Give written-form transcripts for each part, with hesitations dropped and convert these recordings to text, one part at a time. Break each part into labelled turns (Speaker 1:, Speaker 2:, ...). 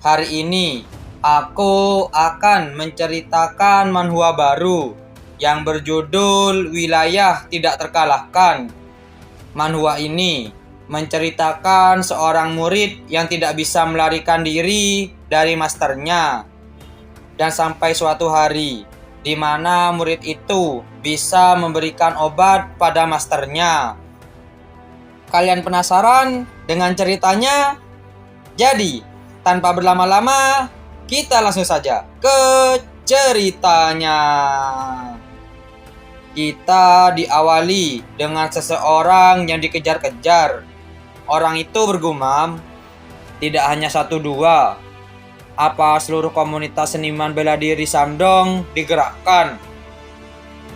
Speaker 1: Hari ini aku akan menceritakan manhwa baru yang berjudul Wilayah Tidak Terkalahkan. Manhwa ini menceritakan seorang murid yang tidak bisa melarikan diri dari masternya. Dan sampai suatu hari di mana murid itu bisa memberikan obat pada masternya. Kalian penasaran dengan ceritanya? Jadi, tanpa berlama-lama, kita langsung saja ke ceritanya. Kita diawali dengan seseorang yang dikejar-kejar. Orang itu bergumam, tidak hanya satu dua. Apa seluruh komunitas seniman bela diri Shandong digerakkan?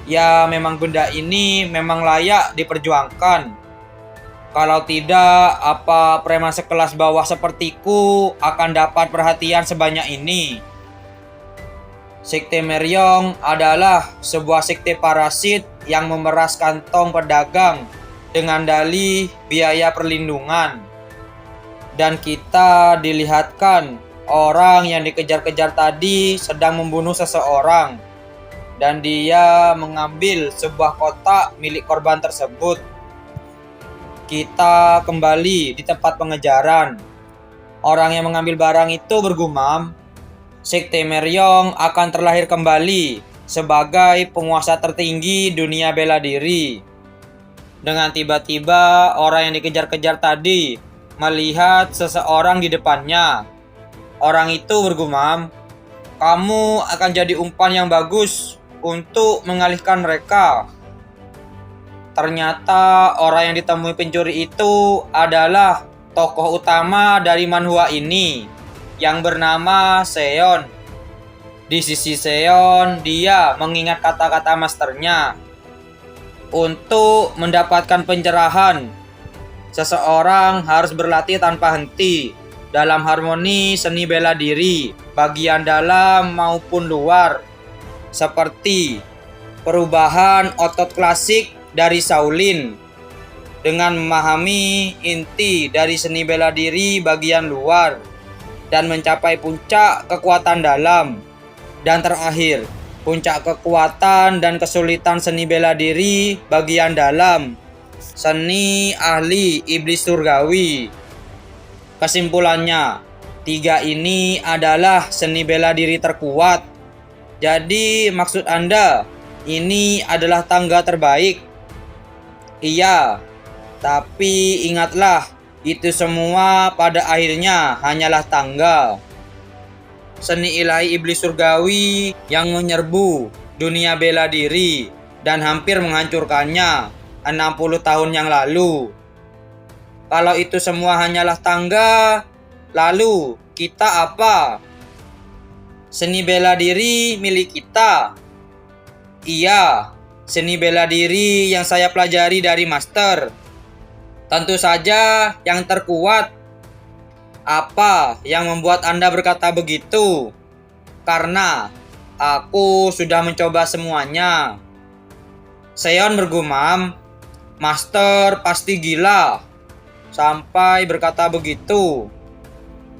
Speaker 1: Ya, memang benda ini memang layak diperjuangkan. Kalau tidak, apa preman sekelas bawah sepertiku akan dapat perhatian sebanyak ini? Sekte Meryong adalah sebuah sekte parasit yang memeras kantong pedagang dengan dalih biaya perlindungan. Dan kita dilihatkan orang yang dikejar-kejar tadi sedang membunuh seseorang. Dan dia mengambil sebuah kotak milik korban tersebut. Kita kembali di tempat pengejaran. Orang yang mengambil barang itu bergumam, Sekte Meryong akan terlahir kembali sebagai penguasa tertinggi dunia bela diri. Dengan tiba-tiba orang yang dikejar-kejar tadi melihat seseorang di depannya. Orang itu bergumam, kamu akan jadi umpan yang bagus untuk mengalihkan mereka. Ternyata orang yang ditemui pencuri itu adalah tokoh utama dari manhwa ini yang bernama Seon. Di sisi Seon, dia mengingat kata-kata masternya. Untuk mendapatkan pencerahan, seseorang harus berlatih tanpa henti dalam harmoni seni bela diri, bagian dalam maupun luar, seperti perubahan otot klasik dari Shaolin dengan memahami inti dari seni bela diri bagian luar dan mencapai puncak kekuatan dalam, dan terakhir puncak kekuatan dan kesulitan seni bela diri bagian dalam, seni ahli iblis surgawi. Kesimpulannya, tiga ini adalah seni bela diri terkuat. Jadi maksud Anda ini adalah tangga terbaik? Iya, tapi ingatlah, itu semua pada akhirnya hanyalah tangga. Seni ilahi iblis surgawi yang menyerbu dunia bela diri dan hampir menghancurkannya 60 tahun yang lalu. Kalau itu semua hanyalah tangga, lalu kita apa? Seni bela diri milik kita? Iya, seni bela diri yang saya pelajari dari master. Tentu saja yang terkuat. Apa yang membuat Anda berkata begitu? Karena aku sudah mencoba semuanya. Seon bergumam, master pasti gila sampai berkata begitu.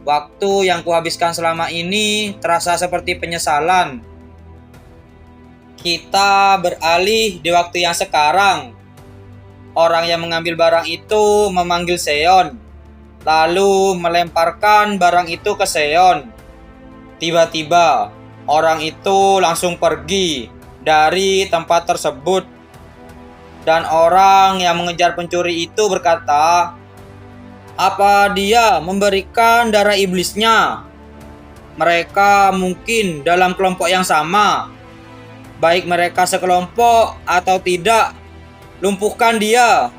Speaker 1: Waktu yang kuhabiskan selama ini terasa seperti penyesalan. Kita beralih di waktu yang sekarang. Orang yang mengambil barang itu memanggil Seon, lalu melemparkan barang itu ke Seon. Tiba-tiba, orang itu langsung pergi dari tempat tersebut. Dan orang yang mengejar pencuri itu berkata, apa dia memberikan darah iblisnya? Mereka mungkin dalam kelompok yang sama. Baik mereka sekelompok atau tidak, lumpuhkan dia.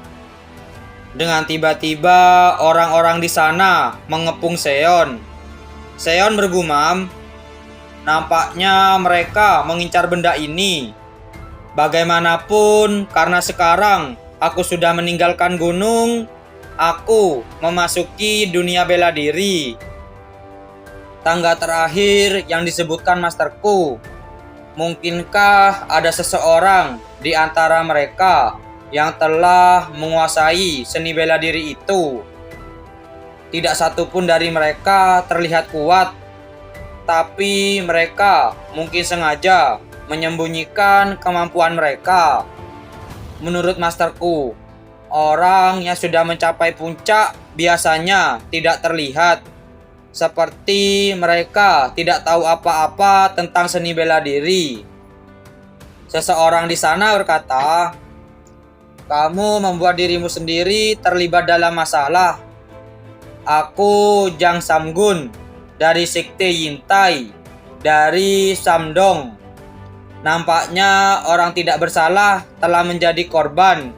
Speaker 1: Dengan tiba-tiba orang-orang di sana mengepung Seon. Seon bergumam, nampaknya mereka mengincar benda ini. Bagaimanapun, karena sekarang aku sudah meninggalkan gunung, aku memasuki dunia bela diri. Tangga terakhir yang disebutkan masterku. Mungkinkah ada seseorang di antara mereka yang telah menguasai seni bela diri itu? Tidak satupun dari mereka terlihat kuat Tapi mereka mungkin sengaja menyembunyikan kemampuan mereka. Menurut masterku, orang yang sudah mencapai puncak biasanya tidak terlihat. Seperti mereka tidak tahu apa-apa tentang seni bela diri. Seseorang di sana berkata, "Kamu membuat dirimu sendiri terlibat dalam masalah." Aku Jang Samgun dari Sekte Yintai, dari Samdong. Nampaknya orang tidak bersalah telah menjadi korban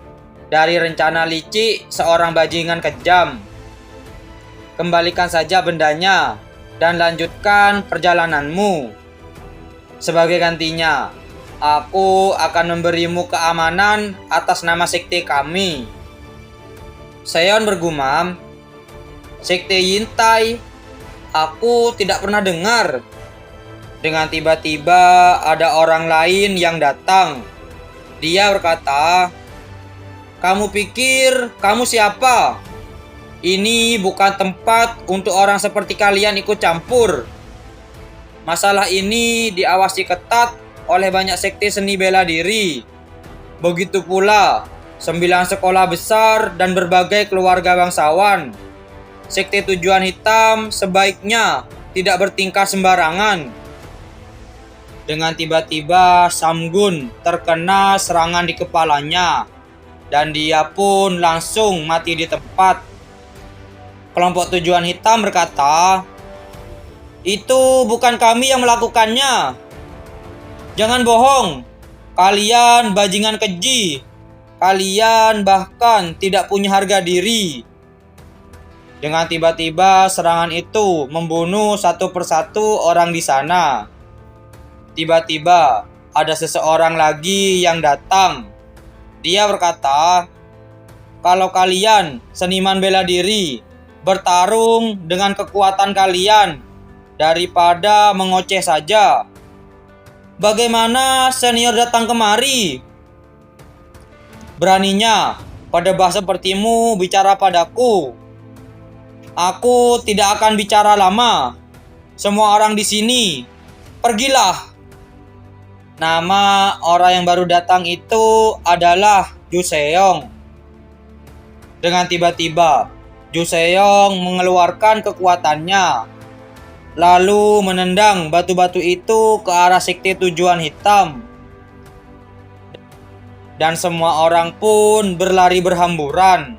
Speaker 1: dari rencana licik seorang bajingan kejam. Kembalikan saja bendanya dan lanjutkan perjalananmu. Sebagai gantinya, aku akan memberimu keamanan atas nama sekte kami. Seon bergumam, "Sekte Yintai? Aku tidak pernah dengar." Dengan tiba-tiba ada orang lain yang datang. Dia berkata, "Kamu pikir kamu siapa? Ini bukan tempat untuk orang seperti kalian ikut campur. Masalah ini diawasi ketat oleh banyak sekte seni bela diri. Begitu pula 9 sekolah besar dan berbagai keluarga bangsawan. Sekte Tujuan Hitam sebaiknya tidak bertingkah sembarangan." Dengan tiba-tiba Samgun terkena serangan di kepalanya dan dia pun langsung mati di tempat. Kelompok Tujuan Hitam berkata, "Itu bukan kami yang melakukannya. Jangan bohong. Kalian bajingan keji. Kalian bahkan tidak punya harga diri." Dengan tiba-tiba serangan itu membunuh satu persatu orang di sana. Tiba-tiba ada seseorang lagi yang datang. Dia berkata, "Kalau kalian seniman bela diri, bertarung dengan kekuatan kalian daripada mengoceh saja. Bagaimana senior datang kemari? Beraninya pedebah sepertimu bicara padaku. Aku tidak akan bicara lama. Semua orang di sini, pergilah." Nama orang yang baru datang itu adalah Ju Seong. Dengan tiba-tiba, Ju Seong mengeluarkan kekuatannya, lalu menendang batu-batu itu ke arah sekte Tujuan Hitam. Dan semua orang pun berlari berhamburan.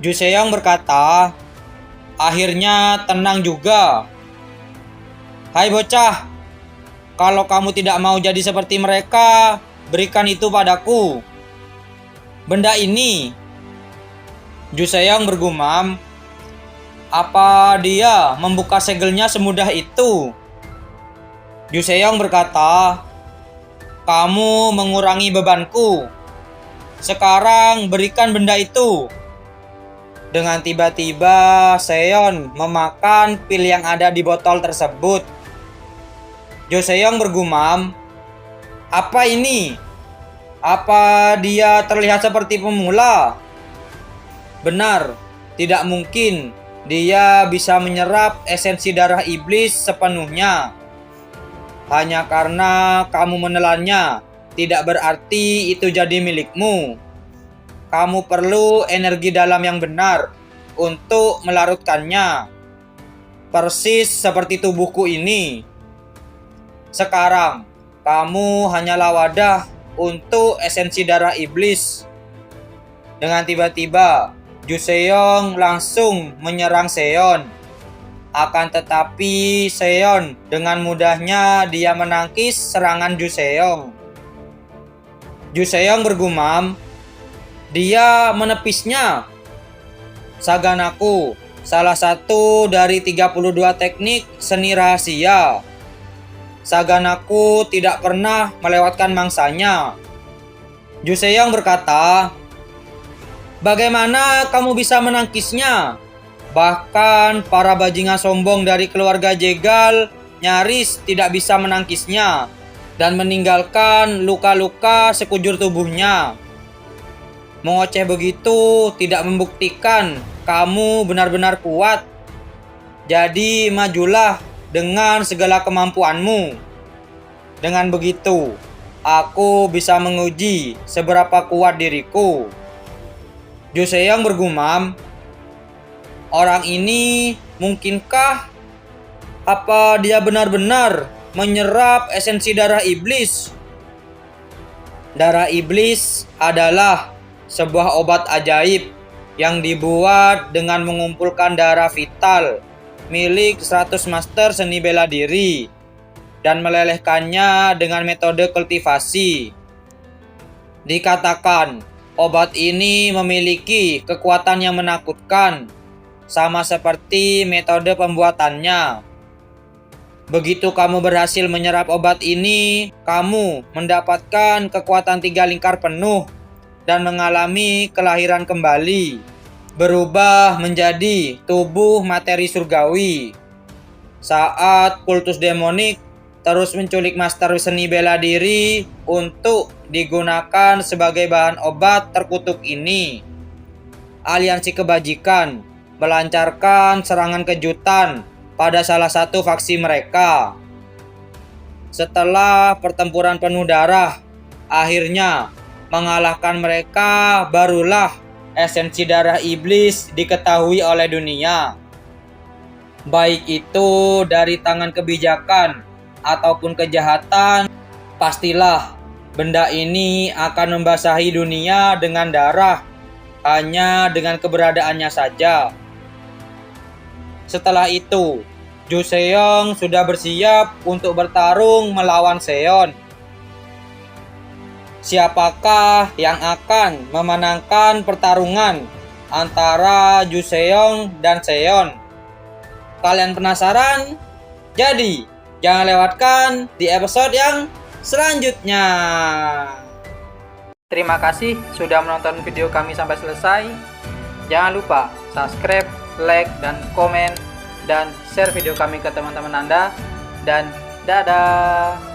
Speaker 1: Ju Seong berkata, "Akhirnya tenang juga. Hai bocah, kalau kamu tidak mau jadi seperti mereka, berikan itu padaku. Benda ini." Ju Seong bergumam, "Apa dia membuka segelnya semudah itu?" Ju Seong berkata, "Kamu mengurangi bebanku. Sekarang berikan benda itu." Dengan tiba-tiba Seon memakan pil yang ada di botol tersebut. Ju Seong bergumam, "Apa ini? Apa dia terlihat seperti pemula?" Benar, tidak mungkin dia bisa menyerap esensi darah iblis sepenuhnya. Hanya karena kamu menelannya, tidak berarti itu jadi milikmu. Kamu perlu energi dalam yang benar untuk melarutkannya. Persis seperti tubuhku ini. Sekarang, kamu hanyalah wadah untuk esensi darah iblis. Dengan tiba-tiba, Ju Seong langsung menyerang Seon. Akan tetapi Seon dengan mudahnya dia menangkis serangan Ju Seong. Ju Seong bergumam, "Dia menepisnya." Saganaku, salah satu dari 32 teknik seni rahasia. Saganaku tidak pernah melewatkan mangsanya. Ju Seong berkata, "Bagaimana kamu bisa menangkisnya? Bahkan para bajingan sombong dari keluarga Jegal nyaris tidak bisa menangkisnya dan meninggalkan luka-luka sekujur tubuhnya. Mengoceh begitu tidak membuktikan kamu benar-benar kuat. Jadi majulah dengan segala kemampuanmu. Dengan begitu, aku bisa menguji seberapa kuat diriku. Joseon bergumam, orang ini mungkinkah? Apa dia benar-benar menyerap esensi darah iblis? Darah iblis adalah sebuah obat ajaib yang dibuat dengan mengumpulkan darah vital milik 100 master seni bela diri dan melelehkannya dengan metode kultivasi. Dikatakan, obat ini memiliki kekuatan yang menakutkan, sama seperti metode pembuatannya. Begitu kamu berhasil menyerap obat ini, kamu mendapatkan kekuatan 3 lingkar penuh dan mengalami kelahiran kembali, berubah menjadi tubuh materi surgawi. Saat kultus demonik terus menculik master seni bela diri untuk digunakan sebagai bahan obat terkutuk ini, aliansi kebajikan melancarkan serangan kejutan pada salah satu faksi mereka. Setelah pertempuran penuh darah akhirnya mengalahkan mereka, barulah esensi darah iblis diketahui oleh dunia. Baik itu dari tangan kebijakan ataupun kejahatan, pastilah benda ini akan membasahi dunia dengan darah hanya dengan keberadaannya saja. Setelah itu, Joseon sudah bersiap untuk bertarung melawan Seon. Siapakah yang akan memenangkan pertarungan antara Joseon dan Seon? Kalian penasaran? Jadi, jangan lewatkan di episode yang selanjutnya. Terima kasih sudah menonton video kami sampai selesai. Jangan lupa subscribe, like, dan komen, dan share video kami ke teman-teman Anda. Dan dadah!